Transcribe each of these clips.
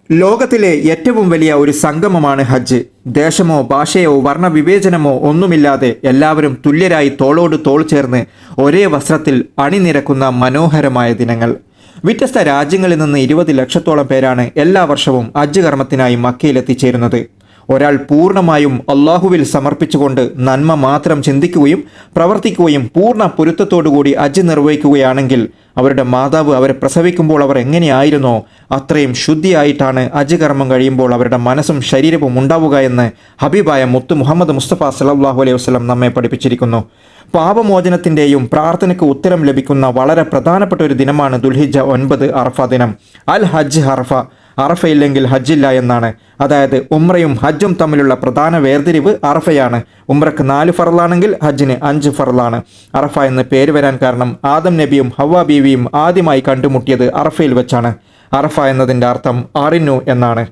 ലോകത്തിലെ ഏറ്റവും വലിയ ഒരു സംഗമമാണ് ഹജ്ജ്. ദേശമോ ഭാഷയോ വർണ്ണവിവേചനമോ ഒന്നുമില്ലാതെ എല്ലാവരും തുല്യരായി തോളോട് തോൾ ചേർന്ന് ഒരേ വസ്ത്രത്തിൽ അണിനിരക്കുന്ന മനോഹരമായ ദിനങ്ങൾ. വ്യത്യസ്ത രാജ്യങ്ങളിൽ നിന്ന് 20 ലക്ഷത്തോളം പേരാണ് എല്ലാ വർഷവും ഹജ്ജ് കർമ്മത്തിനായി മക്കയിലെത്തിച്ചേരുന്നത്. ഒരാൾ പൂർണ്ണമായും അള്ളാഹുവിൽ സമർപ്പിച്ചുകൊണ്ട് നന്മ മാത്രം ചിന്തിക്കുകയും പ്രവർത്തിക്കുകയും പൂർണ്ണ പൊരുത്തത്തോടുകൂടി ഹജ്ജ് നിർവഹിക്കുകയാണെങ്കിൽ അവരുടെ മാതാവ് അവരെ പ്രസവിക്കുമ്പോൾ അവർ എങ്ങനെയായിരുന്നോ അത്രയും ശുദ്ധിയായിട്ടാണ് ഹജ്ജ് കർമ്മം കഴിയുമ്പോൾ അവരുടെ മനസ്സും ശരീരവും ഉണ്ടാവുക എന്ന് ഹബീബായ മുത്ത് മുഹമ്മദ് മുസ്തഫ സല്ലല്ലാഹു അലൈഹി വസല്ലം നമ്മെ പഠിപ്പിച്ചിരിക്കുന്നു. പാപമോചനത്തിൻ്റെയും പ്രാർത്ഥനയ്ക്ക് ഉത്തരം ലഭിക്കുന്ന വളരെ പ്രധാനപ്പെട്ട ഒരു ദിനമാണ് ദുൽഹിജ്ജ 9 അറഫ ദിനം. അൽ ഹജ്ജ് അറഫ, അറഫയില്ലെങ്കിൽ ഹജ്ജില്ല എന്നാണ്. അതായത് ഉംറയും ഹജ്ജും തമ്മിലുള്ള പ്രധാന വേർതിരിവ് അറഫയാണ്. ഉംറക്ക് 4 ഫർളാണെങ്കിൽ ഹജ്ജിന് 5 ഫർളാണ്. അറഫ എന്ന് പേര് വരാൻ കാരണം ആദം നബിയും ഹവ്വ ബീവിയും ആദ്യമായി കണ്ടുമുട്ടിയത് അറഫയിൽ വെച്ചാണ്. അറഫ എന്നതിൻ്റെ അർത്ഥം അറിഞ്ഞു എന്നാണ്.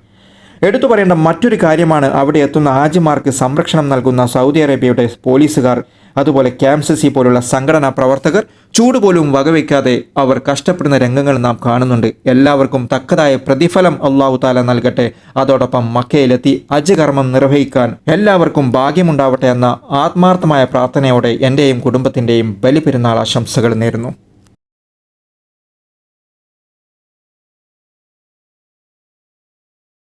എടുത്തു പറയേണ്ട മറ്റൊരു കാര്യമാണ് അവിടെ എത്തുന്ന ഹാജിമാർക്ക് സംരക്ഷണം നൽകുന്ന സൗദി അറേബ്യയുടെ പോലീസുകാർ, അതുപോലെ KMCC പോലുള്ള സംഘടനാ പ്രവർത്തകർ. ചൂട് പോലും വകവയ്ക്കാതെ അവർ കഷ്ടപ്പെടുന്ന രംഗങ്ങൾ നാം കാണുന്നുണ്ട്. എല്ലാവർക്കും തക്കതായ പ്രതിഫലം അള്ളാഹു താല നൽകട്ടെ. അതോടൊപ്പം മക്കയിലെത്തി ഹജ്ജ് കർമ്മം നിർവഹിക്കാൻ എല്ലാവർക്കും ഭാഗ്യമുണ്ടാവട്ടെ എന്ന ആത്മാർത്ഥമായ പ്രാർത്ഥനയോടെ എൻ്റെയും കുടുംബത്തിൻ്റെയും ബലിപെരുന്നാൾ ആശംസകൾ നേരുന്നു.